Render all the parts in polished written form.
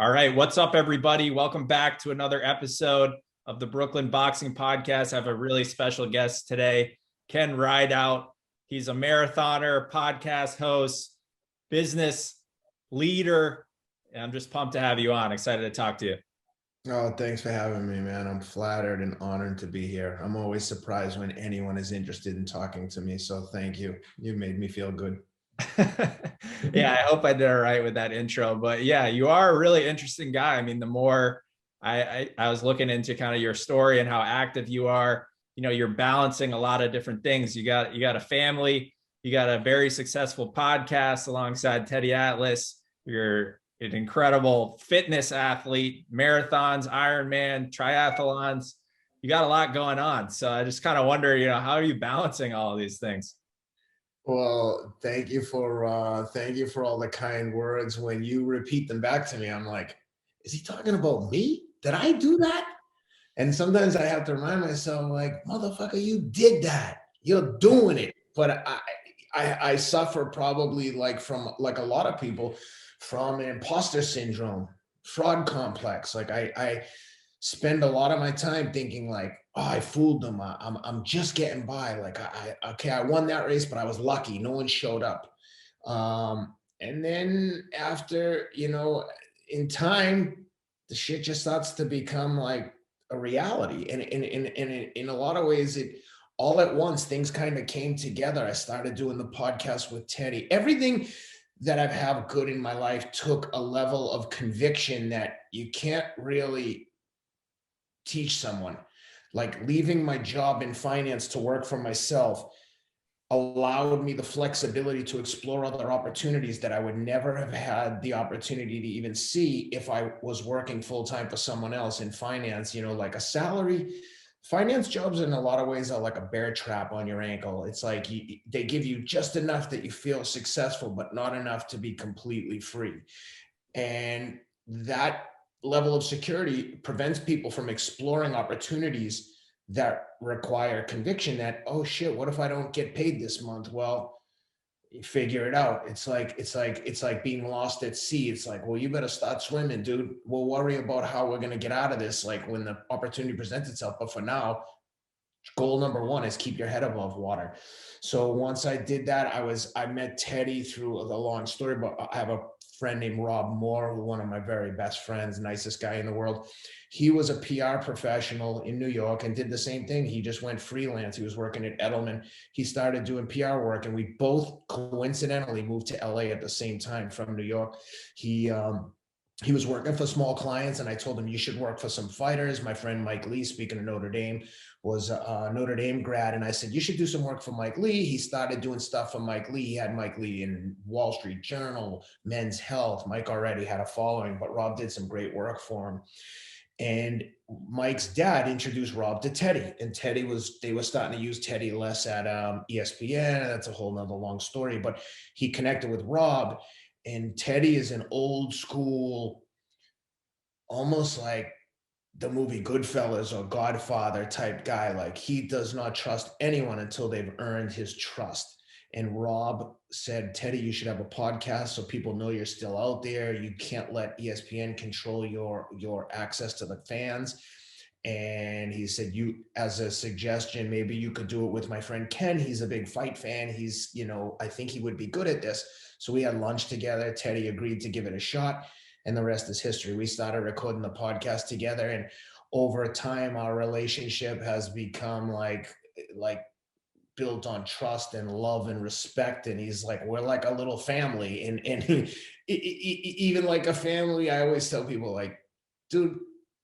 All right. What's up, everybody? Welcome back to another episode of the Brooklyn Boxing Podcast. I have a really special guest today, Ken Rideout. He's a marathoner, podcast host, business leader. And I'm just pumped to have you on. Excited to talk to you. Oh, thanks for having me, man. I'm flattered and honored to be here. I'm always surprised when anyone is interested in talking to me. So thank you. You made me feel good. Yeah, I hope I did all right with that intro. But yeah, you are a really interesting guy. I mean, the more I was looking into kind of your story and how active you are, you're balancing a lot of different things. You got a family, you got a very successful podcast alongside Teddy Atlas. You're an incredible fitness athlete, marathons, Ironman, triathlons. You got a lot going on. So I just kind of wonder, how are you balancing all of these things? Well, thank you for all the kind words. When you repeat them back to me, I'm like, is he talking about me? Did I do that? And sometimes I have to remind myself, like, motherfucker, you did that. You're doing it. But I suffer probably from a lot of people from imposter syndrome, fraud complex. Like I spend a lot of my time thinking like, oh, I fooled them. I'm just getting by. Like I won that race, but I was lucky. No one showed up. And then after, in time, the shit just starts to become like a reality. And in a lot of ways, it all at once, things kind of came together. I started doing the podcast with Teddy. Everything that I've had good in my life took a level of conviction that you can't really teach someone. Like leaving my job in finance to work for myself allowed me the flexibility to explore other opportunities that I would never have had the opportunity to even see if I was working full-time for someone else in finance. Like a salary. Finance jobs in a lot of ways are like a bear trap on your ankle. It's like they give you just enough that you feel successful, but not enough to be completely free. And that level of security prevents people from exploring opportunities that require conviction that, oh shit, what if I don't get paid this month? Well, you figure it out. It's like being lost at sea. It's like, well, you better start swimming, dude. We'll worry about how we're going to get out of this, like when the opportunity presents itself. But for now, goal number one is keep your head above water. So once I did that, I met Teddy through the long story, but I have a friend named Rob Moore, one of my very best friends, nicest guy in the world. He was a PR professional in New York and did the same thing. He just went freelance. He was working at Edelman. He started doing PR work, and we both coincidentally moved to LA at the same time from New York. He was working for small clients, and I told him, you should work for some fighters. My friend Mike Lee, speaking of Notre Dame, was a Notre Dame grad. And I said, you should do some work for Mike Lee. He started doing stuff for Mike Lee. He had Mike Lee in Wall Street Journal, Men's Health. Mike already had a following, but Rob did some great work for him. And Mike's dad introduced Rob to Teddy, and they were starting to use Teddy less at ESPN. That's a whole nother long story, but he connected with Rob. And Teddy is an old school, almost like the movie Goodfellas or Godfather type guy. Like he does not trust anyone until they've earned his trust. And Rob said, Teddy, you should have a podcast so people know you're still out there. You can't let ESPN control your access to the fans. And he said, you, as a suggestion, maybe you could do it with my friend Ken. He's a big fight fan. He's, I think he would be good at this. So we had lunch together. Teddy agreed to give it a shot, and the rest is history. We started recording the podcast together, and over time, our relationship has become like built on trust and love and respect. And he's like, we're like a little family, and even like a family. I always tell people, like, dude,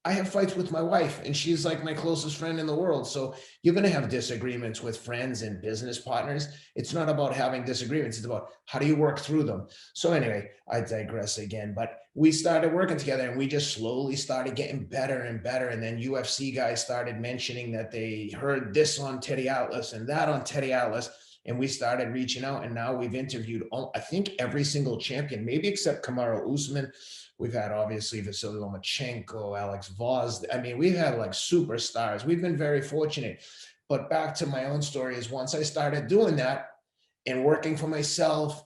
I have fights with my wife, and she's like my closest friend in the world. So you're going to have disagreements with friends and business partners. It's not about having disagreements. It's about how do you work through them. So anyway, I digress again, but we started working together, and we just slowly started getting better and better. And then UFC guys started mentioning that they heard this on Teddy Atlas and that on Teddy Atlas. And we started reaching out, and now we've interviewed, I think, every single champion, maybe except Kamaru Usman. We've had obviously Vasily Lomachenko, Alex Voss. I mean, we've had like superstars. We've been very fortunate. But back to my own story is once I started doing that and working for myself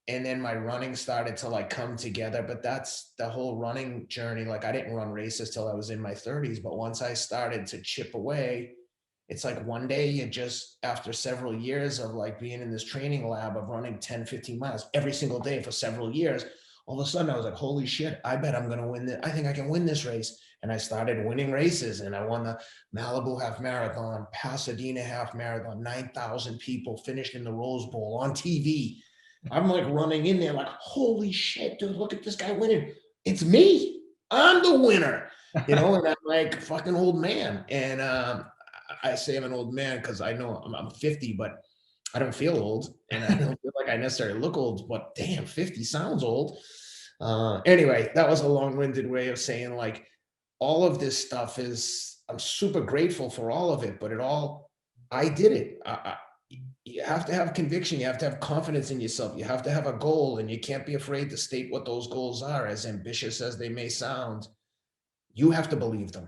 and then my running started to like come together. But that's the whole running journey. Like I didn't run races till I was in my 30s, but once I started to chip away, it's like one day you just, after several years of like being in this training lab of running 10, 15 miles every single day for several years, all of a sudden I was like, holy shit, I bet I'm going to win this. I think I can win this race. And I started winning races, and I won the Malibu half marathon, Pasadena half marathon, 9,000 people, finished in the Rose Bowl on TV. I'm like running in there like, holy shit, dude, look at this guy winning. It's me. I'm the winner, and I'm like fucking old man. And I say I'm an old man because I know I'm 50, but I don't feel old, and I don't feel like I necessarily look old, but damn, 50 sounds old. Anyway, that was a long-winded way of saying like all of this stuff is, I'm super grateful for all of it, but I did it. You have to have conviction. You have to have confidence in yourself. You have to have a goal, and you can't be afraid to state what those goals are, as ambitious as they may sound. You have to believe them.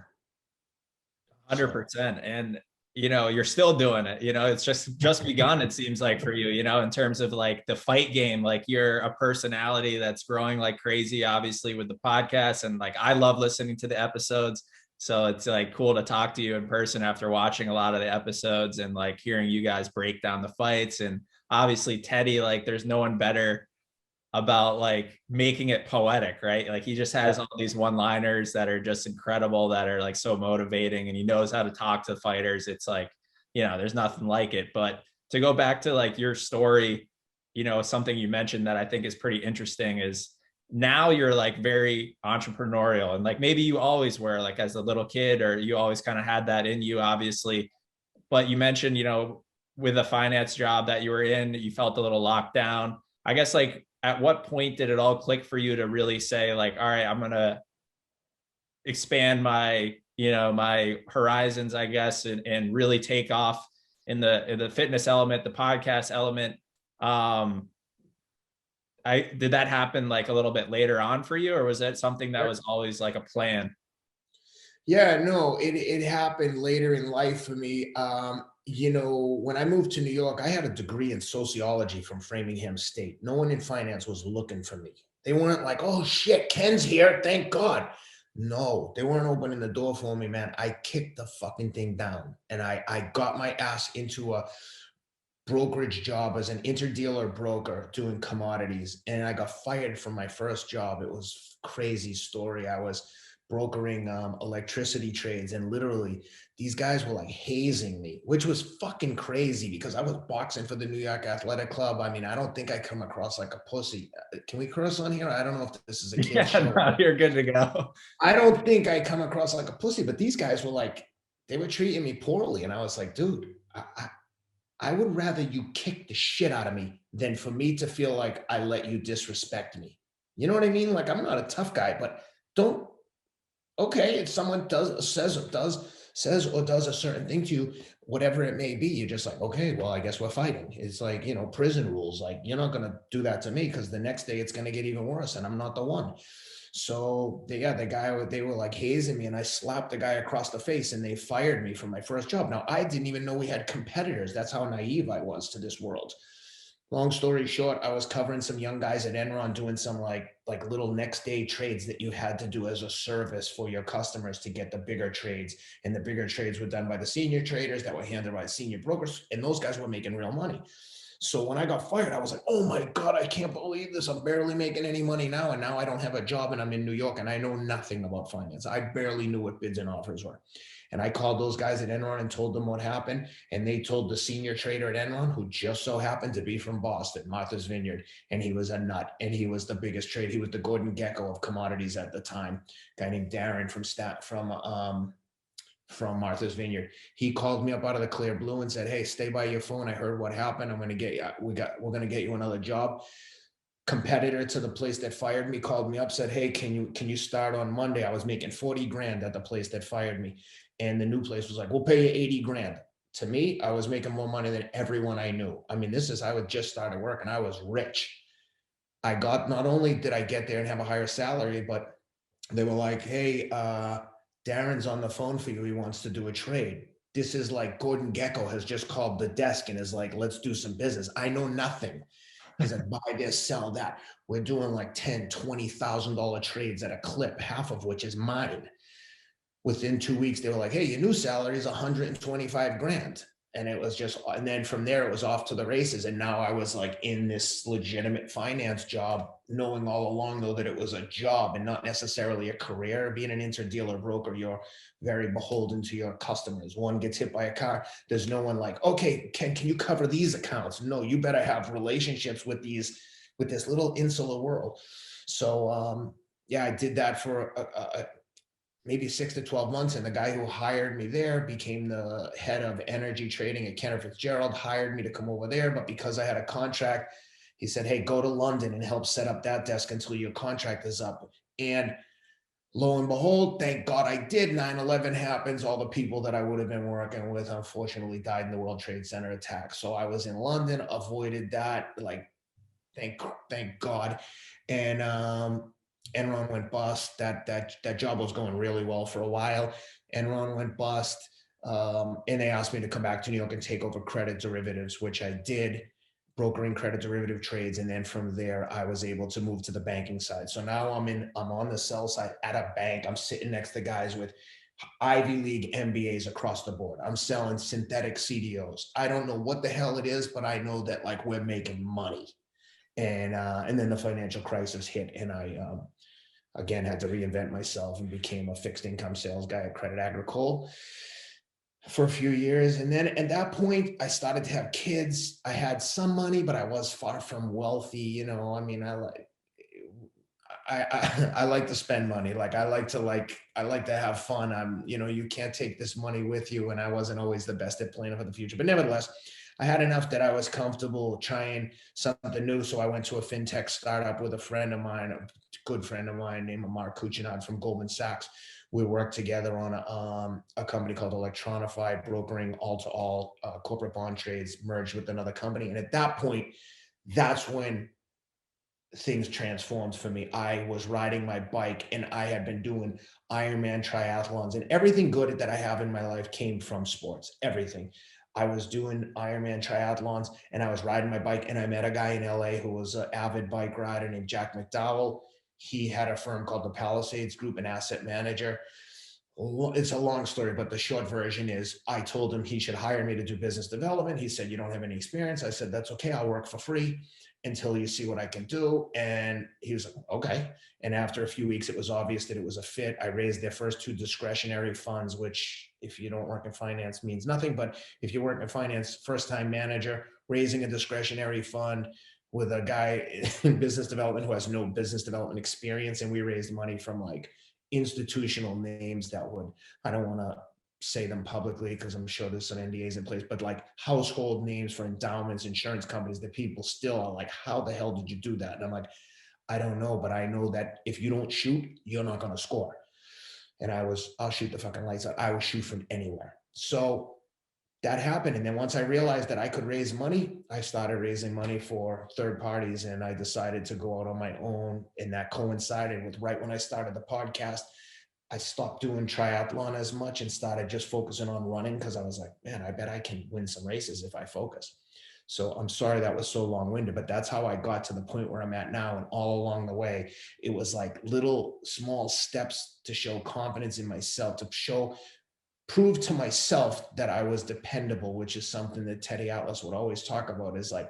100%. And, you're still doing it, it's just begun, it seems like for you, in terms of like the fight game, like you're a personality that's growing like crazy, obviously with the podcast. And like, I love listening to the episodes. So it's like cool to talk to you in person after watching a lot of the episodes and like hearing you guys break down the fights. And obviously Teddy, like there's no one better about like making it poetic, right? Like he just has all these one-liners that are just incredible, that are like so motivating, and he knows how to talk to fighters. It's like, there's nothing like it. But to go back to like your story, something you mentioned that I think is pretty interesting is now you're like very entrepreneurial, and like maybe you always were, like as a little kid, or you always kind of had that in you, obviously. But you mentioned, with a finance job that you were in, you felt a little locked down. I guess like at what point did it all click for you to really say like, all right, I'm going to expand my, my horizons, I guess, and really take off in the fitness element, the podcast element. Did that happen like a little bit later on for you, or was that something that was always like a plan? Yeah, no, it happened later in life for me. When I moved to New York, I had a degree in sociology from Framingham State. No one in finance was looking for me. They weren't like, oh shit, Ken's here, thank God. No, they weren't opening the door for me, man. I kicked the fucking thing down, and I got my ass into a brokerage job as an interdealer broker doing commodities, and I got fired from my first job. It was a crazy story. I was brokering electricity trades, and literally these guys were like hazing me, which was fucking crazy because I was boxing for the New York Athletic Club. I mean, I don't think I come across like a pussy. Can we curse on here? I don't know if this is a kid's show. No, you're good to go. I don't think I come across like a pussy, but these guys were like, they were treating me poorly, and I was like, dude, I would rather you kick the shit out of me than for me to feel like I let you disrespect me. You know what I mean? Like, I'm not a tough guy, but don't, okay, if someone says or does a certain thing to you, whatever it may be, you're just like, okay, well, I guess we're fighting. It's like, prison rules. Like, you're not going to do that to me, because the next day it's going to get even worse, and I'm not the one. So they were like hazing me, and I slapped the guy across the face, and they fired me from my first job. Now, I didn't even know we had competitors. That's how naive I was to this world. Long story short, I was covering some young guys at Enron doing some like little next day trades that you had to do as a service for your customers to get the bigger trades. And the bigger trades were done by the senior traders that were handled by senior brokers, and those guys were making real money. So when I got fired, I was like, oh my God, I can't believe this. I'm barely making any money now. And now I don't have a job, and I'm in New York, and I know nothing about finance. I barely knew what bids and offers were. And I called those guys at Enron and told them what happened. And they told the senior trader at Enron, who just so happened to be from Boston, Martha's Vineyard. And he was a nut. And he was the biggest trader. He was the Gordon Gekko of commodities at the time. A guy named Darren from Martha's Vineyard. He called me up out of the clear blue and said, hey, stay by your phone. I heard what happened. I'm going to get you. We're going to get you another job. Competitor to the place that fired me called me up, said, hey, can you start on Monday? I was making 40 grand at the place that fired me. And the new place was like, we'll pay you 80 grand. To me, I was making more money than everyone I knew. I mean, I would just started work, and I was rich. Not only did I get there and have a higher salary, but they were like, hey, Darren's on the phone for you. He wants to do a trade. This is like Gordon Gekko has just called the desk and is like, let's do some business. I know nothing. He's like, buy this, sell that. We're doing like $10,000, $20,000 trades at a clip, half of which is mine. Within 2 weeks, they were like, hey, your new salary is 125 grand. And it was just, and then from there, it was off to the races. And now I was like in this legitimate finance job, knowing all along, though, that it was a job and not necessarily a career. Being an interdealer broker, you're very beholden to your customers. One gets hit by a car. There's no one like, okay, can you cover these accounts? No, you better have relationships with this little insular world. So, yeah, I did that for maybe 6 to 12 months. And the guy who hired me there became the head of energy trading at Cantor Fitzgerald, hired me to come over there. But because I had a contract, he said, hey, go to London and help set up that desk until your contract is up. And lo and behold, thank God I did. 9/11 happens. All the people that I would have been working with, unfortunately, died in the World Trade Center attack. So I was in London, avoided that, like, thank God. And Enron went bust. That job was going really well for a while. Enron went bust. And they asked me to come back to New York and take over credit derivatives, which I did, brokering credit derivative trades. And then from there, I was able to move to the banking side. So now I'm on the sell side at a bank. I'm sitting next to guys with Ivy League MBAs across the board. I'm selling synthetic CDOs. I don't know what the hell it is, but I know that like we're making money. And then the financial crisis hit, and I again had to reinvent myself and became a fixed income sales guy at Credit Agricole for a few years. And then at that point, I started to have kids. I had some money, but I was far from wealthy. You know, I mean, I like to spend money. I like to have fun. You can't take this money with you. And I wasn't always the best at planning for the future, but nevertheless, I had enough that I was comfortable trying something new. So I went to a fintech startup with a friend of mine, a good friend of mine named Mark Kuchinad from Goldman Sachs. We worked together on a company called Electronified, brokering all-to-all corporate bond trades, merged with another company. And at that point, that's when things transformed for me. I was riding my bike and I had been doing Ironman triathlons, and everything good that I have in my life came from sports, everything. I was doing Ironman triathlons and I was riding my bike, and I met a guy in LA who was an avid bike rider named Jack McDowell. He had a firm called the Palisades Group, an asset manager. It's a long story, but the short version is I told him he should hire me to do business development. He said, you don't have any experience. I said, that's okay. I'll work for free until you see what I can do. And he was like, okay. And after a few weeks, it was obvious that it was a fit. I raised their first 2 discretionary funds, which if you don't work in finance means nothing. But if you work in finance, first-time manager, raising a discretionary fund with a guy in business development who has no business development experience. And we raised money from like institutional names that would, I don't want to say them publicly because I'm sure there's some NDAs in place, but like household names for endowments, insurance companies that people still are like, how the hell did you do that? And I'm like, I don't know, but I know that if you don't shoot, you're not going to score. And I'll shoot the fucking lights out. I will shoot from anywhere. So that happened. And then once I realized that I could raise money, I started raising money for third parties, and I decided to go out on my own. And that coincided with right when I started the podcast. I stopped doing triathlon as much and started just focusing on running, because I was like, man, I bet I can win some races if I focus. So I'm sorry that was so long-winded, but that's how I got to the point where I'm at now. And all along the way, it was like little small steps to show confidence in myself, to prove to myself that I was dependable, which is something that Teddy Atlas would always talk about, is like,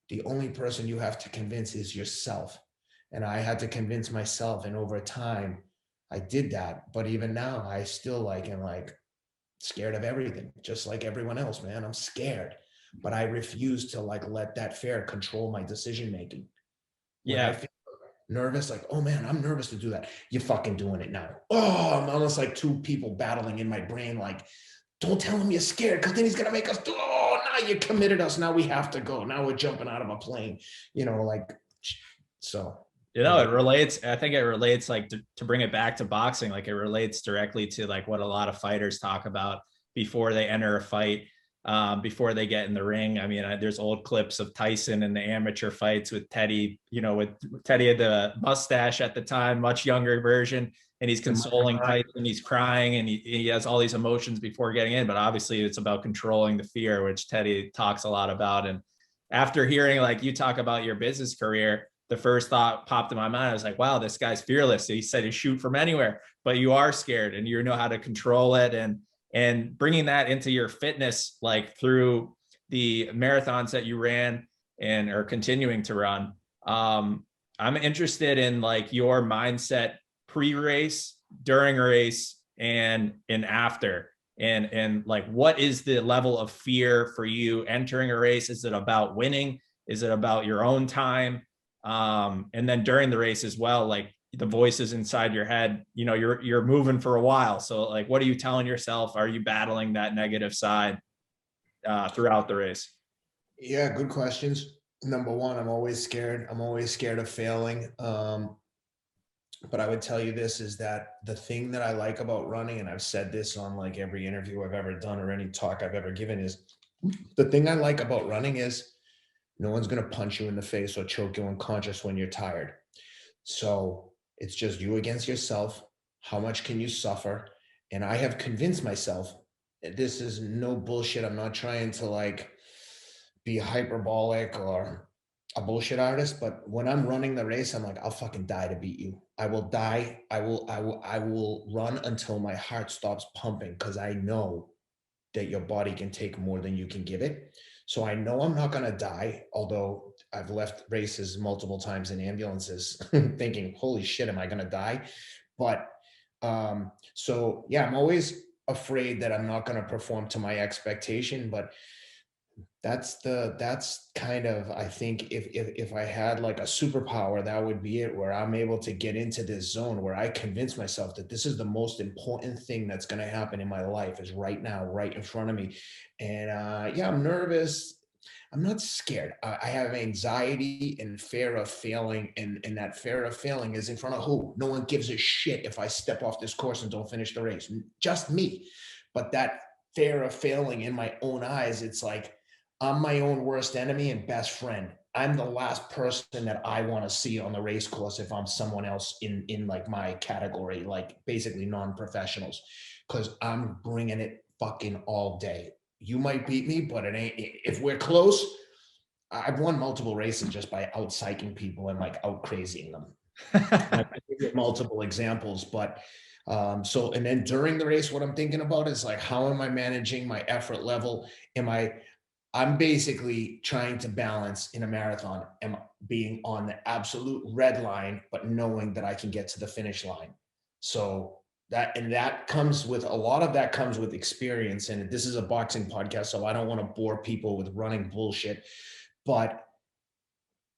the only person you have to convince is yourself. And I had to convince myself. And over time, I did that. But even now, I still am scared of everything, just like everyone else, man. I'm scared, but I refuse to let that fear control my decision making. When I feel nervous, oh man, I'm nervous to do that. You're fucking doing it now. Oh, I'm almost like 2 people battling in my brain. Don't tell him you're scared, because then he's gonna make us do. Oh, now you committed us. Now we have to go. Now we're jumping out of a plane. So. It relates. I think it relates to bring it back to boxing. It relates directly to what a lot of fighters talk about before they enter a fight, before they get in the ring. I mean, there's old clips of Tyson in the amateur fights with Teddy, with Teddy had the mustache at the time, much younger version, and he's consoling Tyson. He's crying and he has all these emotions before getting in. But obviously it's about controlling the fear, which Teddy talks a lot about. And after hearing like you talk about your business career, the first thought popped in my mind. I was like, wow, this guy's fearless. He said he shoot from anywhere, but you are scared and you know how to control it. And bringing that into your fitness, like through the marathons that you ran and are continuing to run. I'm interested in like your mindset pre-race, during a race, and after. And like, what is the level of fear for you entering a race? Is it about winning? Is it about your own time? And then during the race as well, like the voices inside your head, you know, you're moving for a while. So like, what are you telling yourself? Are you battling that negative side throughout the race? Yeah, good questions. Number one, I'm always scared. I'm always scared of failing. But I would tell you this is that the thing that I like about running, and I've said this on like every interview I've ever done or any talk I've ever given, is the thing I like about running is no one's going to punch you in the face or choke you unconscious when you're tired. So it's just you against yourself. How much can you suffer? And I have convinced myself, this is no bullshit. I'm not trying to like be hyperbolic or a bullshit artist, but when I'm running the race, I'm like, I'll fucking die to beat you. I will die. I will run until my heart stops pumping because I know that your body can take more than you can give it. So I know I'm not going to die, although I've left races multiple times in ambulances thinking, holy shit, am I going to die? But so yeah, I'm always afraid that I'm not going to perform to my expectation, but that's kind of, I think if I had like a superpower, that would be it, where I'm able to get into this zone where I convince myself that this is the most important thing that's going to happen in my life is right now, right in front of me. And yeah, I'm nervous. I'm not scared. I have anxiety and fear of failing. And that fear of failing is in front of who? No one gives a shit if I step off this course and don't finish the race. Just me. But that fear of failing in my own eyes, it's like, I'm my own worst enemy and best friend. I'm the last person that I want to see on the race course if I'm someone else in like my category, like basically non-professionals, because I'm bringing it fucking all day. You might beat me, but it ain't. If we're close, I've won multiple races just by out psyching people and like out crazying them. I give you multiple examples, but so and then during the race, what I'm thinking about is like, how am I managing my effort level? I'm basically trying to balance in a marathon and being on the absolute red line, but knowing that I can get to the finish line. So that comes with a lot of that comes with experience. And this is a boxing podcast, so I don't want to bore people with running bullshit, but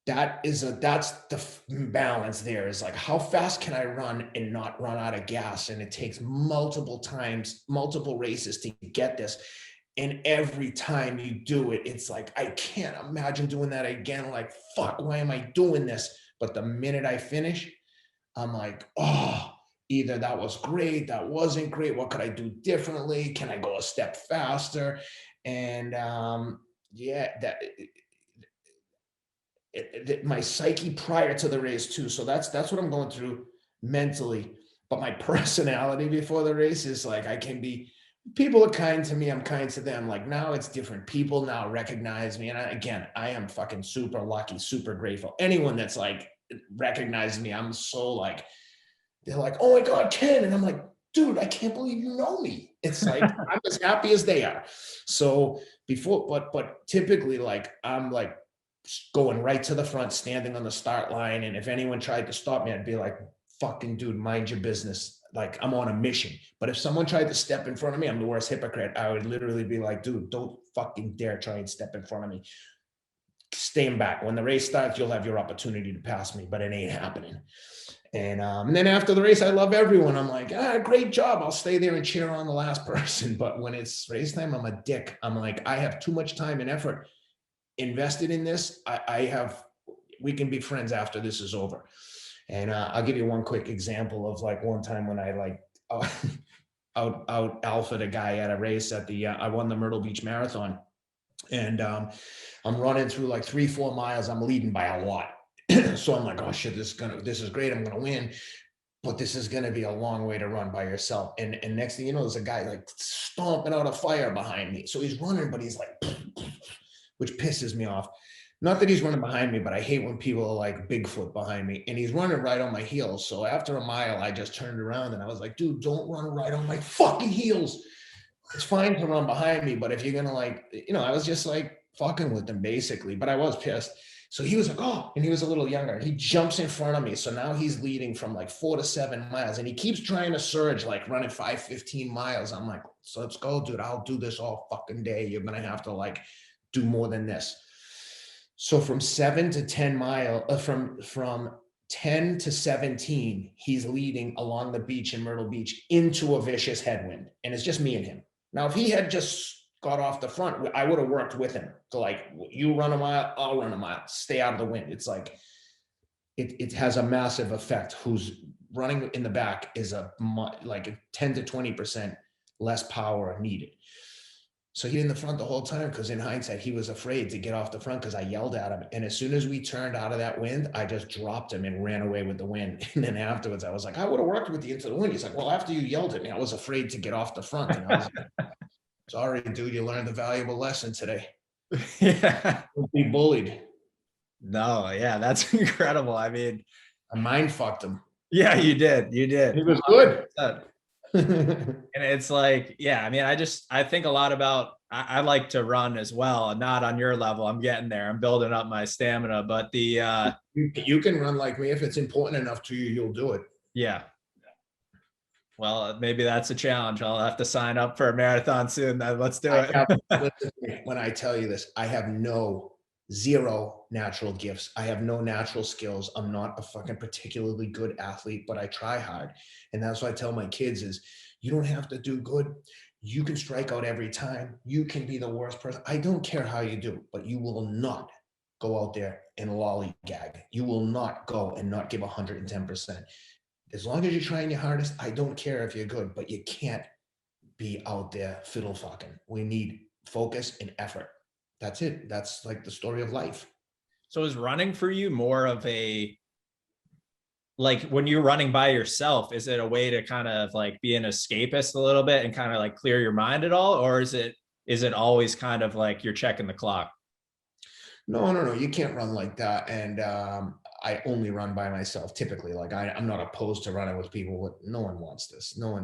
that's the balance there is like, how fast can I run and not run out of gas? And it takes multiple times, multiple races to get this. And every time you do it, it's like, I can't imagine doing that again. Like, fuck, why am I doing this? But the minute I finish, I'm like, oh, either that was great, that wasn't great. What could I do differently? Can I go a step faster? And yeah, my psyche prior to the race too. So that's what I'm going through mentally. But my personality before the race is like, I can be, people are kind to me, I'm kind to them. Like now it's different. People now recognize me. And I am fucking super lucky, super grateful. Anyone that's like recognizes me, I'm so like, they're like, oh my God, Ken. And I'm like, dude, I can't believe you know me. It's like, I'm as happy as they are. So but typically like, I'm like going right to the front, standing on the start line. And if anyone tried to stop me, I'd be like, fucking dude, mind your business. Like I'm on a mission. But if someone tried to step in front of me, I'm the worst hypocrite. I would literally be like, dude, don't fucking dare try and step in front of me. Staying back. When the race starts, you'll have your opportunity to pass me, but it ain't happening. And then after the race, I love everyone. I'm like, great job. I'll stay there and cheer on the last person. But when it's race time, I'm a dick. I'm like, I have too much time and effort invested in this. We can be friends after this is over. And I'll give you one quick example of like one time when I like out alphaed a guy at a race at I won the Myrtle Beach Marathon. And I'm running through like 3-4 miles. I'm leading by a lot. So I'm like, oh shit, this is great. I'm going to win. But this is going to be a long way to run by yourself. And next thing you know, there's a guy like stomping out a fire behind me. So he's running, but he's like, which pisses me off. Not that he's running behind me, but I hate when people are like Bigfoot behind me, and he's running right on my heels. So after a mile, I just turned around and I was like, dude, don't run right on my fucking heels. It's fine to run behind me, but if you're gonna like, I was just like fucking with him basically, but I was pissed. So he was like, oh, and he was a little younger. He jumps in front of me. So now he's leading from like 4 to 7 miles, and he keeps trying to surge, like running 5-15 miles. I'm like, so let's go, dude. I'll do this all fucking day. You're gonna have to like do more than this. So from 7 to 10 mile, from 10 to 17, he's leading along the beach in Myrtle Beach into a vicious headwind. And it's just me and him. Now, if he had just got off the front, I would have worked with him to like, you run a mile, I'll run a mile, stay out of the wind. It's like, it has a massive effect. Who's running in the back is like 10 to 20% less power needed. So he in the front the whole time, because in hindsight, he was afraid to get off the front because I yelled at him. And as soon as we turned out of that wind, I just dropped him and ran away with the wind. And then afterwards, I was like, I would have worked with you into the wind. He's like, well, after you yelled at me, I was afraid to get off the front. And I was like, sorry, dude, you learned a valuable lesson today. Yeah. Don't be bullied. No, yeah, that's incredible. I mean, I mind fucked him. yeah, you did. You did. It was good. And it's like, yeah, I mean, I think a lot about, I like to run as well, not on your level. I'm getting there. I'm building up my stamina, but you can run like me. If it's important enough to you, you'll do it. Yeah. Well, maybe that's a challenge. I'll have to sign up for a marathon soon. Let's do it. When I tell you this, I have zero natural gifts. I have no natural skills. I'm not a fucking particularly good athlete, but I try hard. And that's what I tell my kids is, you don't have to do good. You can strike out every time. You can be the worst person. I don't care how you do, but you will not go out there and lollygag. You will not go and not give 110%. As long as you're trying your hardest, I don't care if you're good, but you can't be out there fiddle fucking. We need focus and effort. That's it. That's like the story of life. So is running for you more of a, like when you're running by yourself, is it a way to kind of like be an escapist a little bit and kind of like clear your mind at all? Or is it always kind of like you're checking the clock? No. You can't run like that. And I only run by myself typically. Like I'm not opposed to running with people. No one wants this. No,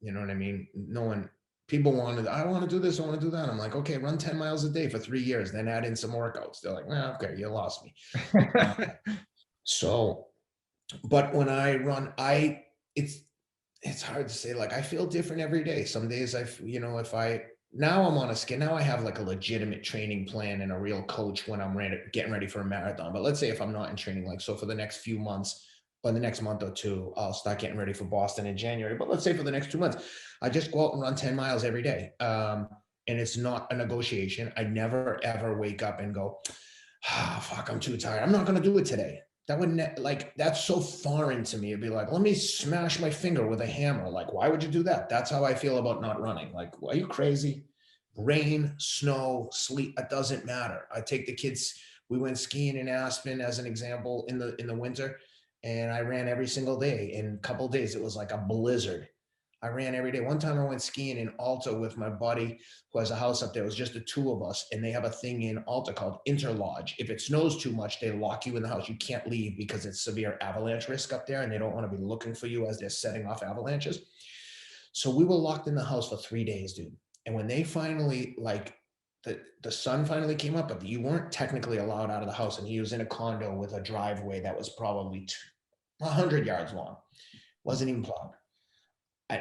you know what I mean? No one. People wanted, I want to do this, I want to do that. I'm like, okay, run 10 miles a day for 3 years, then add in some workouts. They're like, well, okay, you lost me. So, but when I run, it's hard to say, like, I feel different every day. Some days now I'm on a skin. Now I have like a legitimate training plan and a real coach when I'm getting ready for a marathon. But let's say if I'm not in training, like, so for the next few months, or the next month or two, I'll start getting ready for Boston in January. But let's say for the next 2 months, I just go out and run 10 miles every day. And it's not a negotiation. I never, ever wake up and go, fuck, I'm too tired. I'm not going to do it today. That wouldn't, like, that's so foreign to me. It'd be like, let me smash my finger with a hammer. Like, why would you do that? That's how I feel about not running. Like, are you crazy? Rain, snow, sleet, it doesn't matter. I take the kids. We went skiing in Aspen as an example in the winter. And I ran every single day. In a couple of days, it was like a blizzard. I ran every day. One time I went skiing in Alta with my buddy who has a house up there. It was just the two of us. And they have a thing in Alta called Interlodge. If it snows too much, they lock you in the house. You can't leave because it's severe avalanche risk up there. And they don't want to be looking for you as they're setting off avalanches. So we were locked in the house for 3 days, dude. And when they finally, like, the sun finally came up, but you weren't technically allowed out of the house. And he was in a condo with a driveway that was probably 100 yards long. Wasn't even plowed.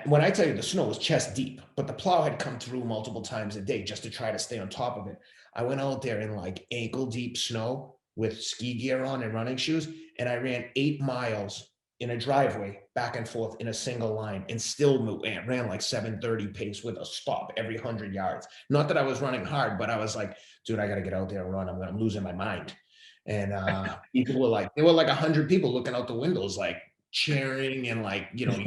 When I tell you the snow was chest deep, but the plow had come through multiple times a day just to try to stay on top of it. I went out there in like ankle deep snow with ski gear on and running shoes. And I ran 8 miles in a driveway back and forth in a single line and still ran like 7:30 pace with a stop every 100 yards. Not that I was running hard, but I was like, dude, I got to get out there and run. I'm losing my mind. And people were like, there were like 100 people looking out the windows, like cheering and like, yelling.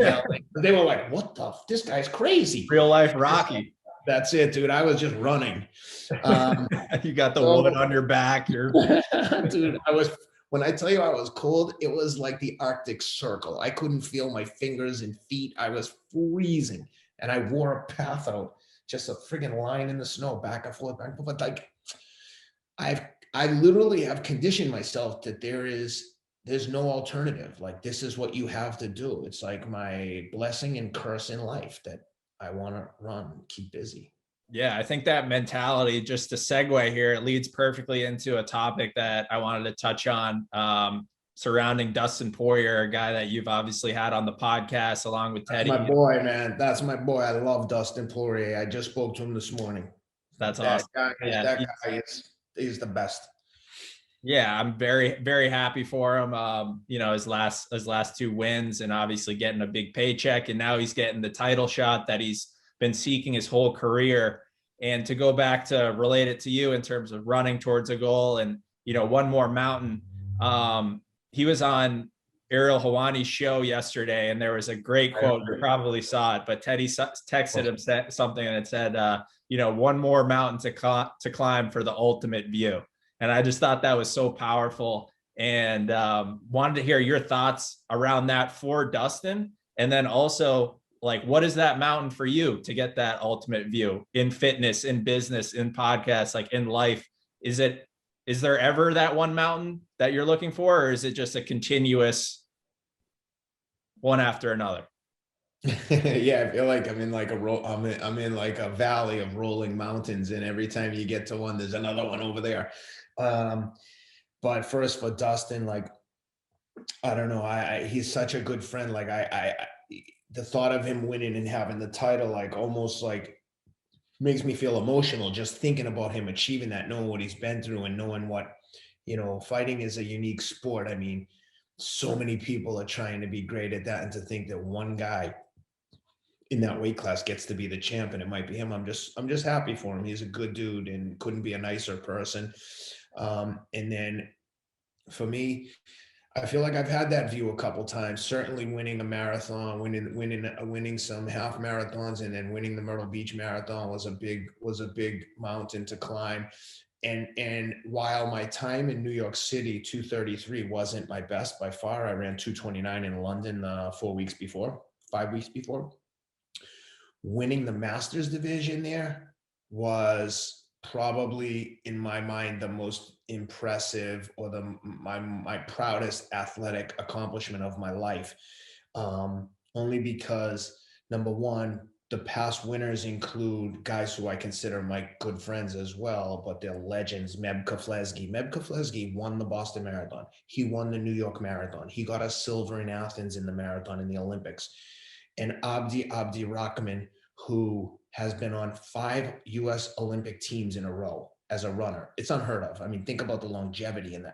They were like, what the, this guy's crazy. Real life Rocky. That's it, dude. I was just running. You got the wood on your back. Dude, when I tell you I was cold, it was like the Arctic Circle. I couldn't feel my fingers and feet. I was freezing. And I wore a path out, just a friggin' line in the snow, back and forth, back and forth. Like, I literally have conditioned myself that there's no alternative. Like, this is what you have to do. It's like my blessing and curse in life that I want to run, keep busy. Yeah, I think that mentality, just to segue here, it leads perfectly into a topic that I wanted to touch on, surrounding Dustin Poirier, a guy that you've obviously had on the podcast along with That's my Teddy. boy, man. That's my boy. I love Dustin Poirier. I just spoke to him this morning. That's That awesome. guy, Yeah, that guy is the best. yeah, I'm very, very happy for him. His last two wins, and obviously getting a big paycheck, and now he's getting the title shot that he's been seeking his whole career. And to go back to relate it to you in terms of running towards a goal, and one more mountain. He was on Ariel Hawani's show yesterday, and there was a great quote. You probably saw it, but Teddy texted him something, and it said, one more mountain to climb for the ultimate view. And I just thought that was so powerful, and wanted to hear your thoughts around that for Dustin. And then also, like, what is that mountain for you to get that ultimate view in fitness, in business, in podcasts, like in life? Is there ever that one mountain that you're looking for, or is it just a continuous one after another? Yeah, I feel like I'm in like I'm in like a valley of rolling mountains, and every time you get to one, there's another one over there. But first, for Dustin, like, I don't know, he's such a good friend. Like, the thought of him winning and having the title, like, almost like makes me feel emotional just thinking about him achieving that, knowing what he's been through and knowing what, fighting is a unique sport. I mean, so many people are trying to be great at that, and to think that one guy in that weight class gets to be the champ and it might be him. I'm just happy for him. He's a good dude and couldn't be a nicer person. And then for me, I feel like I've had that view a couple times. Certainly winning a marathon, winning some half marathons, and then winning the Myrtle Beach Marathon was a big mountain to climb. And while my time in New York City, 2:33 wasn't my best by far. I ran 2:29 in London 5 weeks before. Winning the Masters division there was probably, in my mind, the most impressive, or my proudest athletic accomplishment of my life. Only because, number one, the past winners include guys who I consider my good friends as well, but they're legends. Meb Keflezighi won the Boston Marathon. He won the New York Marathon. He got a silver in Athens in the marathon in the Olympics. And Abdi Rahman, who has been on 5 US Olympic teams in a row as a runner. It's unheard of. I mean, think about the longevity and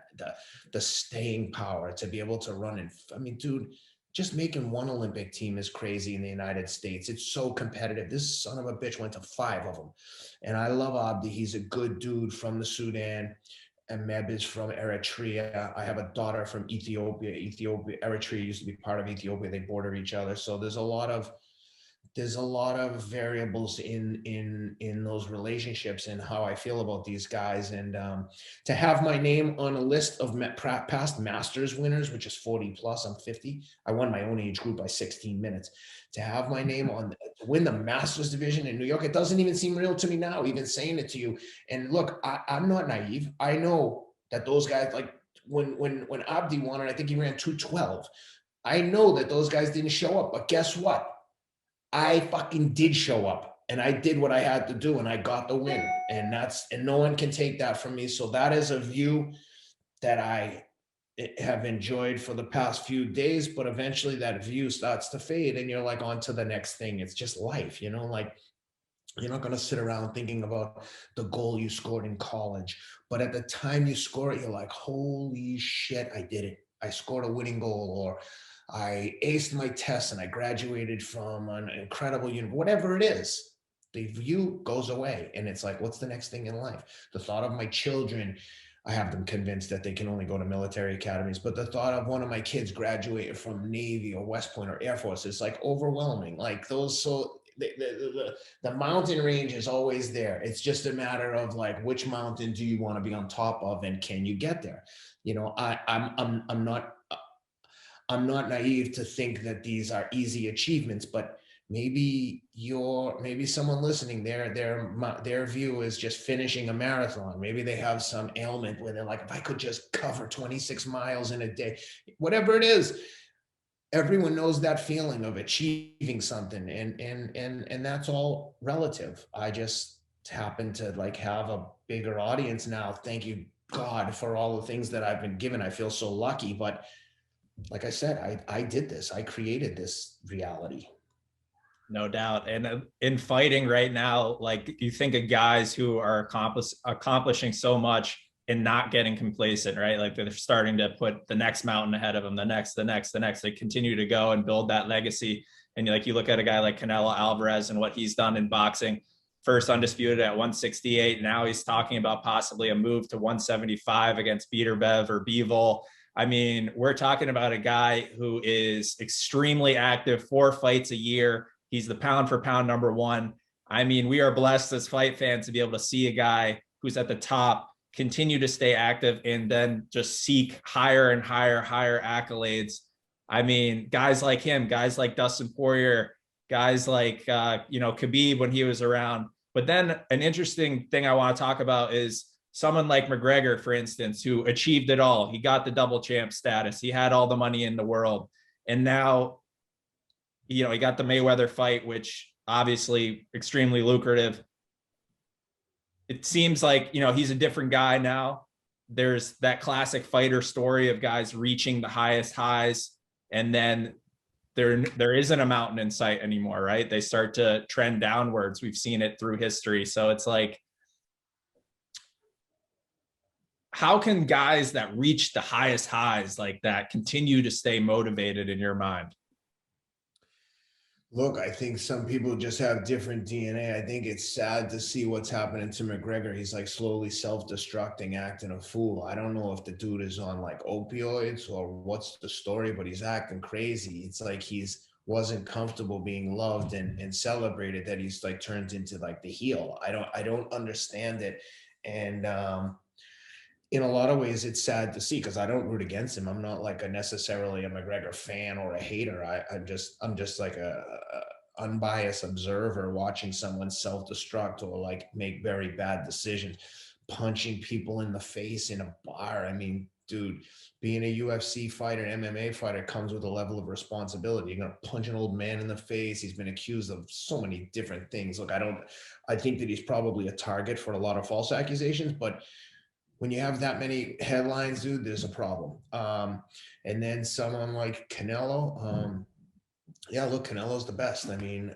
the staying power to be able to run. And I mean, dude, just making one Olympic team is crazy in the United States. It's so competitive. This son of a bitch went to 5 of them. And I love Abdi. He's a good dude from the Sudan. And Meb is from Eritrea. I have a daughter from Ethiopia. Eritrea used to be part of Ethiopia. They border each other. So there's a lot of variables in those relationships and how I feel about these guys. And to have my name on a list of past Masters winners, which is 40 plus, I'm 50. I won my own age group by 16 minutes. To have my name to win the Masters division in New York, it doesn't even seem real to me now, even saying it to you. And look, I'm not naive. I know that those guys, like when Abdi won it, I think he ran 2:12. I know that those guys didn't show up, but guess what? I fucking did show up, and I did what I had to do, and I got the win. And no one can take that from me. So that is a view that I have enjoyed for the past few days, but eventually that view starts to fade and you're like on to the next thing. It's just life, like you're not going to sit around thinking about the goal you scored in college, but at the time you score it, you're like, holy shit, I did it. I scored a winning goal, or I aced my test and I graduated from an incredible university, whatever it is. The view goes away and it's like, what's the next thing in life? The thought of my children, I have them convinced that they can only go to military academies, but the thought of one of my kids graduating from Navy or West Point or Air Force is like overwhelming. Like those, so the mountain range is always there. It's just a matter of like, which mountain do you want to be on top of, and can you get there? I'm not naive to think that these are easy achievements, but maybe someone listening, their view is just finishing a marathon. Maybe they have some ailment where they're like, if I could just cover 26 miles in a day, whatever it is, everyone knows that feeling of achieving something, and that's all relative. I just happen to like have a bigger audience now. Thank you God for all the things that I've been given. I feel so lucky, but like I said, I did this. I created this reality. No doubt. And in fighting right now, like you think of guys who are accomplishing so much and not getting complacent, right? Like they're starting to put the next mountain ahead of them, the next. They continue to go and build that legacy. And like you look at a guy like Canelo Alvarez and what he's done in boxing, first undisputed at 168. Now he's talking about possibly a move to 175 against Beterbiev or Bivol. I mean, we're talking about a guy who is extremely active, 4 fights a year. He's the pound for pound number one. I mean, we are blessed as fight fans to be able to see a guy who's at the top continue to stay active and then just seek higher and higher accolades. I mean, guys like him, guys like Dustin Poirier, guys like, Khabib when he was around. But then an interesting thing I want to talk about is someone like McGregor, for instance, who achieved it all. He got the double champ status. He had all the money in the world. And now, he got the Mayweather fight, which obviously extremely lucrative. It seems like, he's a different guy now. There's that classic fighter story of guys reaching the highest highs, and then there isn't a mountain in sight anymore, right? They start to trend downwards. We've seen it through history. So it's like, how can guys that reach the highest highs like that continue to stay motivated in your mind? Look, I think some people just have different DNA. I think it's sad to see what's happening to McGregor. He's like slowly self-destructing, acting a fool. I don't know if the dude is on like opioids or what's the story, but he's acting crazy. It's like he's wasn't comfortable being loved and celebrated, that he's like turned into like the heel. I don't understand it. And in a lot of ways, it's sad to see because I don't root against him. I'm not like necessarily a McGregor fan or a hater. I'm just like a unbiased observer watching someone self-destruct or like make very bad decisions, punching people in the face in a bar. I mean, dude, being a UFC fighter, MMA fighter comes with a level of responsibility. You're gonna punch an old man in the face. He's been accused of so many different things. Look, I think that he's probably a target for a lot of false accusations, but when you have that many headlines, dude, there's a problem. And then someone like Canelo, yeah, look, Canelo's the best. I mean,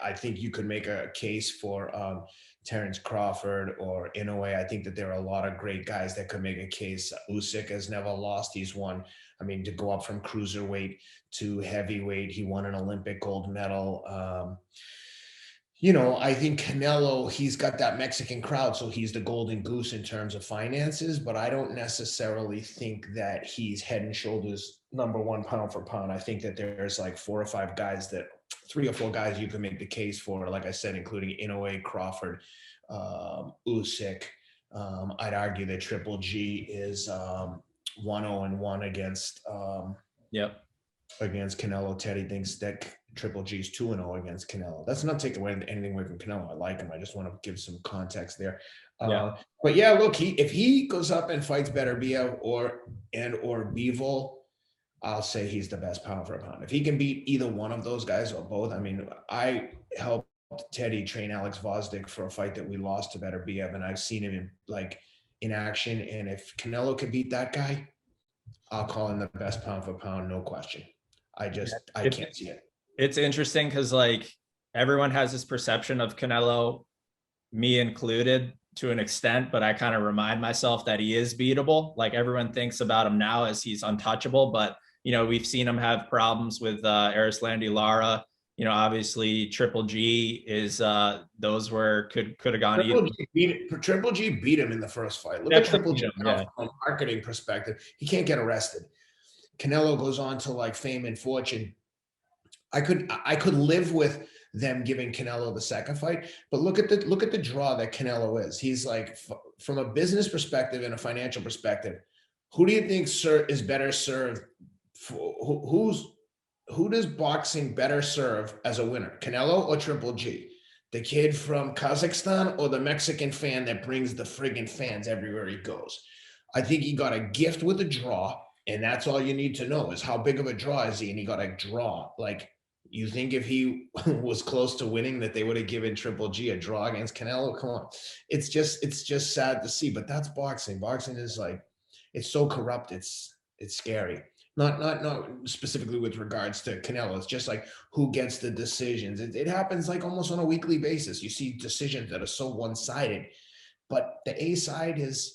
I think you could make a case for Terence Crawford or Inoue. I think that there are a lot of great guys that could make a case. Usyk has never lost. He's won. I mean, to go up from cruiserweight to heavyweight, he won an Olympic gold medal. I think Canelo, he's got that Mexican crowd, so he's the golden goose in terms of finances, but I don't necessarily think that he's head and shoulders number one pound for pound. I think that there's like 3 or 4 guys you can make the case for, like I said, including Inoue, Crawford, Usyk. I'd argue that Triple G is 1-0-1 against Yep. against Canelo. Teddy thinks that Triple G's 2-0 against Canelo. That's not taking away anything away from Canelo. I like him. I just want to give some context there. Yeah. But yeah, look, if he goes up and fights Beterbiev or Bivol, I'll say he's the best pound for pound. If he can beat either one of those guys or both, I mean, I helped Teddy train Alex Vosdick for a fight that we lost to Beterbiev, and I've seen him in action. And if Canelo can beat that guy, I'll call him the best pound for pound, no question. I can't see it. It's interesting because like everyone has this perception of Canelo, me included, to an extent, but I kind of remind myself that he is beatable. Like everyone thinks about him now as he's untouchable, but we've seen him have problems with Arislandi Lara. Obviously Triple G is those were could have gone Triple G beat him in the first fight. Look at Triple G from a marketing perspective. He can't get arrested. Canelo goes on to like fame and fortune. I could live with them giving Canelo the second fight, but look at the draw that Canelo is. He's like, from a business perspective and a financial perspective, who do you think is better served? who does boxing better serve as a winner, Canelo or Triple G? The kid from Kazakhstan or the Mexican fan that brings the friggin' fans everywhere he goes? I think he got a gift with a draw, and that's all you need to know is how big of a draw is he, and he got a draw. Like, you think if he was close to winning that they would have given Triple G a draw against Canelo? Come on. It's just sad to see, but that's boxing. Boxing is like, it's so corrupt. It's scary. Not specifically with regards to Canelo. It's just like who gets the decisions. It happens like almost on a weekly basis. You see decisions that are so one-sided, but the A side is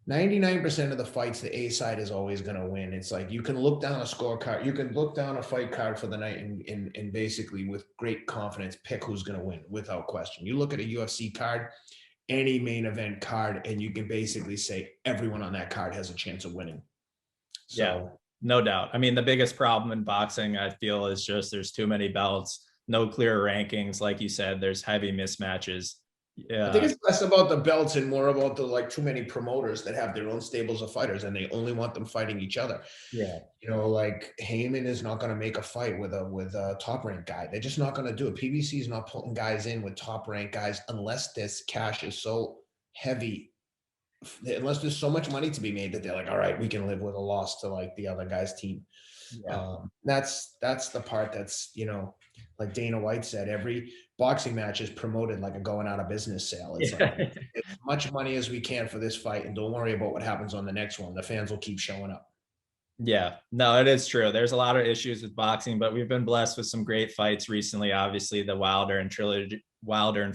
99% of the fights, the A side is always going to win. It's like you can look down a scorecard, you can look down a fight card for the night and basically with great confidence pick who's going to win without question. You look at a UFC card, any main event card, and you can basically say everyone on that card has a chance of winning. So, yeah, no doubt. I mean, the biggest problem in boxing, I feel, is just there's too many belts, no clear rankings. Like you said, there's heavy mismatches. I think it's less about the belts and more about the like too many promoters that have their own stables of fighters and they only want them fighting each other. Yeah. You know, like Heyman is not going to make a fight with a top ranked guy. They're just not going to do it. PBC is not putting guys in with top ranked guys unless this cash is so heavy, unless there's so much money to be made that they're like, all right, we can live with a loss to like the other guy's team. Yeah. That's the part that's, you know, like Dana White said, every boxing match is promoted like a going out of business sale. It's like as much money as we can for this fight, and don't worry about what happens on the next one. The fans will keep showing up. Yeah, no, it is true. There's a lot of issues with boxing, but we've been blessed with some great fights recently. Obviously, the Wilder and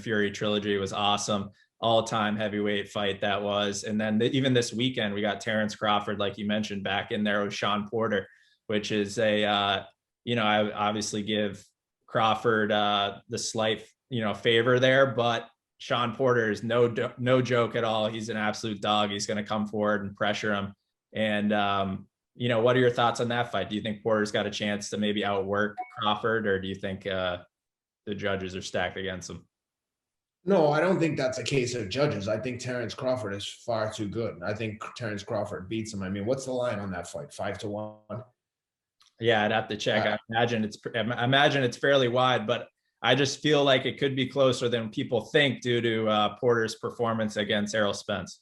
Fury trilogy was awesome. All-time heavyweight fight that was. And then even this weekend, we got Terence Crawford, like you mentioned, back in there with Sean Porter, which is I obviously give Crawford the slight, favor there, but Sean Porter is no joke at all. He's an absolute dog. He's going to come forward and pressure him. And, what are your thoughts on that fight? Do you think Porter's got a chance to maybe outwork Crawford, or do you think the judges are stacked against him? No, I don't think that's a case of judges. I think Terence Crawford is far too good. I think Terence Crawford beats him. I mean, what's the line on that fight? 5-1? Yeah, I'd have to check. I imagine it's fairly wide, but I just feel like it could be closer than people think due to Porter's performance against Errol Spence.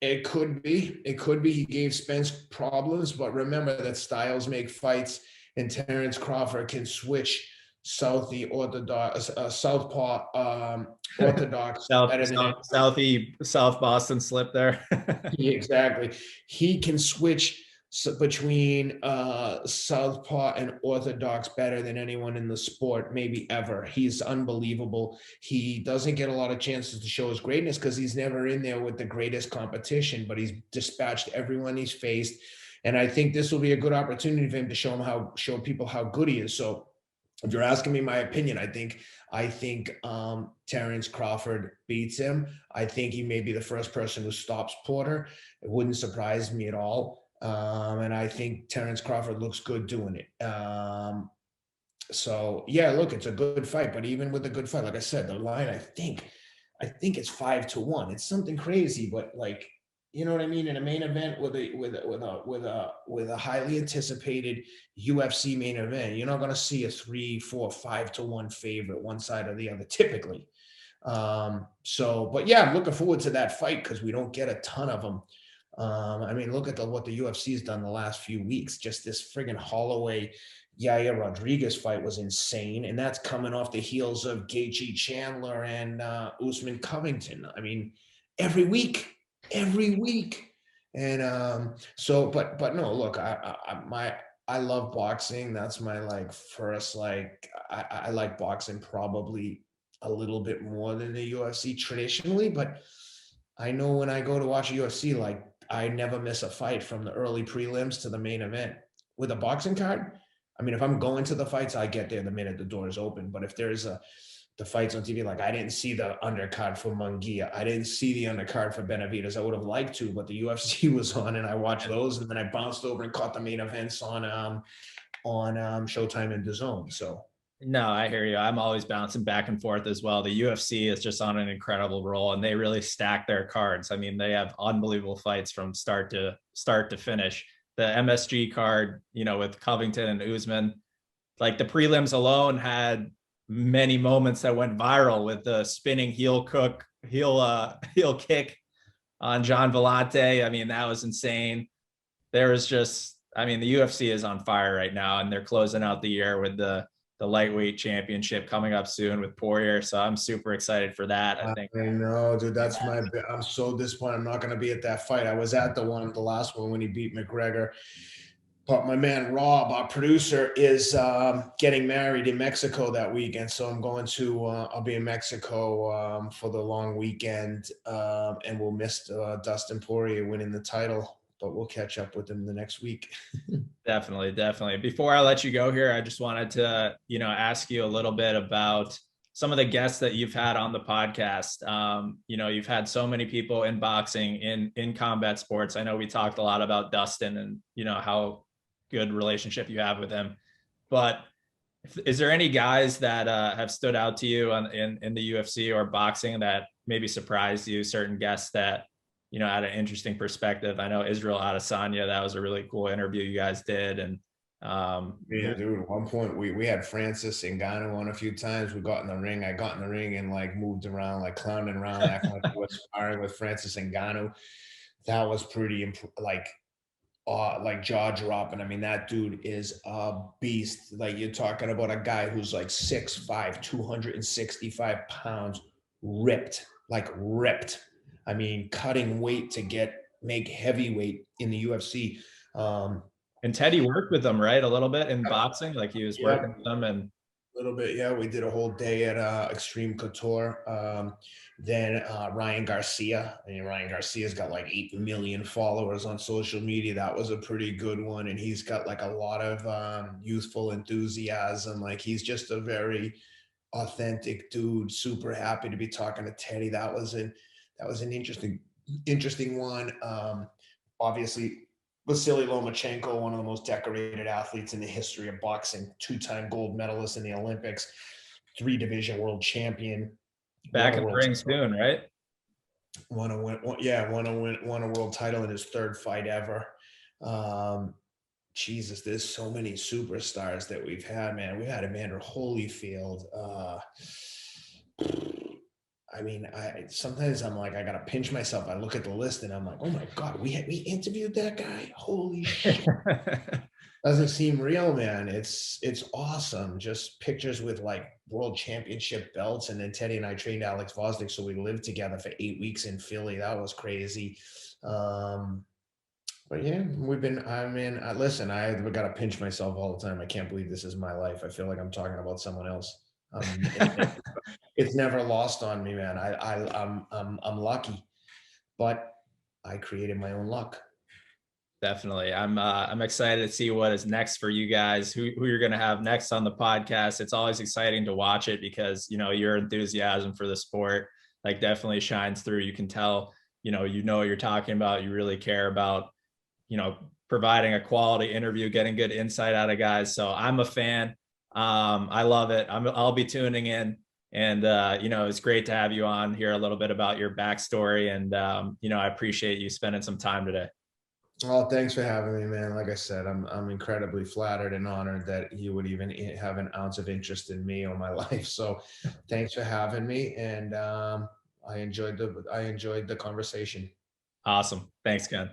It could be. It could be. He gave Spence problems, but remember that styles make fights, and Terence Crawford can switch southpaw orthodox better than South Boston slip there. exactly. He can switch between southpaw and orthodox better than anyone in the sport, maybe ever. He's unbelievable. He doesn't get a lot of chances to show his greatness because he's never in there with the greatest competition, but he's dispatched everyone he's faced. And I think this will be a good opportunity for him to show people how good he is. So if you're asking me my opinion, I think Terence Crawford beats him. I think he may be the first person who stops Porter. It wouldn't surprise me at all. And I think Terence Crawford looks good doing it. So yeah, look, it's a good fight, but even with a good fight, like I said, the line, I think it's 5-1. It's something crazy, but like, you know what I mean? In a main event with a highly anticipated UFC main event, you're not going to see a 3, 4, 5-1 favorite one side or the other typically. But yeah, I'm looking forward to that fight because we don't get a ton of them. I mean, look at what the UFC has done the last few weeks. Just this friggin' Holloway Yair Rodriguez fight was insane, and that's coming off the heels of Gaethje Chandler and Usman Covington. I mean, every week. And but no, look, I love boxing. That's my first I like boxing probably a little bit more than the UFC traditionally, but I know when I go to watch a UFC, I never miss a fight from the early prelims to the main event. With a boxing card, I mean, if I'm going to the fights, I get there the minute the doors open. But if there's the fights on TV, I didn't see the undercard for Munguia. I didn't see the undercard for Benavidez. I would have liked to, but the UFC was on and I watched those. And then I bounced over and caught the main events on Showtime and DAZN. So. No, I hear you. I'm always bouncing back and forth as well. The UFC is just on an incredible roll, and they really stack their cards. I mean, they have unbelievable fights from start to finish. the MSG card, with Covington and Usman, like the prelims alone had many moments that went viral with the spinning heel kick on John Vellante. I mean, that was insane. There was just, I mean, the UFC is on fire right now, and they're closing out the year with the lightweight championship coming up soon with Poirier. So I'm super excited for that. I think. I know, dude. I'm so disappointed. I'm not going to be at that fight. I was at the last one when he beat McGregor. But my man Rob, our producer, is getting married in Mexico that weekend. So I'm going to, I'll be in Mexico for the long weekend, and we'll miss Dustin Poirier winning the title. But we'll catch up with him the next week. Definitely, definitely. Before I let you go here, I just wanted to, ask you a little bit about some of the guests that you've had on the podcast. You've had so many people in boxing, in combat sports. I know we talked a lot about Dustin and, how good relationship you have with him. But is there any guys that have stood out to you in the UFC or boxing that maybe surprised you, certain guests that, had an interesting perspective? I know Israel Adesanya, that was a really cool interview you guys did. And yeah, dude, at one point we had Francis Ngannou on a few times. We got in the ring. I got in the ring and like moved around, like clowning around, acting like I was sparring with Francis Ngannou. That was pretty like jaw dropping. I mean, that dude is a beast. Like, you're talking about a guy who's like 6'5", 265 pounds, ripped, like ripped. I mean, cutting weight to make heavyweight in the UFC. And Teddy worked with them, right? A little bit in boxing, like he was working with them. And a little bit, yeah. We did a whole day at Extreme Couture. Then Ryan Garcia. I mean, Ryan Garcia's got like 8 million followers on social media. That was a pretty good one, and he's got like a lot of youthful enthusiasm. Like, he's just a very authentic dude. Super happy to be talking to Teddy. That was an interesting one. Obviously, Vasily Lomachenko, one of the most decorated athletes in the history of boxing, 2-time gold medalist in the Olympics, 3-division world champion. back in the ring soon, right? Won a world title in his 3rd fight ever. Jesus, there's so many superstars that we've had, man. We had Evander Holyfield. I mean, sometimes I'm like, I gotta pinch myself. I look at the list and I'm like, oh my God, we interviewed that guy. Holy shit. Doesn't seem real, man. It's awesome. Just pictures with like world championship belts. And then Teddy and I trained Alex Vosnick, so we lived together for 8 weeks in Philly. That was crazy. But yeah, listen, I've got to pinch myself all the time. I can't believe this is my life. I feel like I'm talking about someone else. It's never lost on me, man. I'm lucky, but I created my own luck. Definitely. I'm excited to see what is next for you guys, who you're going to have next on the podcast. It's always exciting to watch it because, your enthusiasm for the sport, like, definitely shines through. You can tell, what you're talking about. You really care about, providing a quality interview, getting good insight out of guys. So I'm a fan. I love it. I'll be tuning in, and it's great to have you on, hear a little bit about your backstory, and I appreciate you spending some time today. Oh, thanks for having me, man. Like I said, I'm incredibly flattered and honored that you would even have an ounce of interest in me or my life. So thanks for having me. And I enjoyed the conversation. Awesome. Thanks, Ken.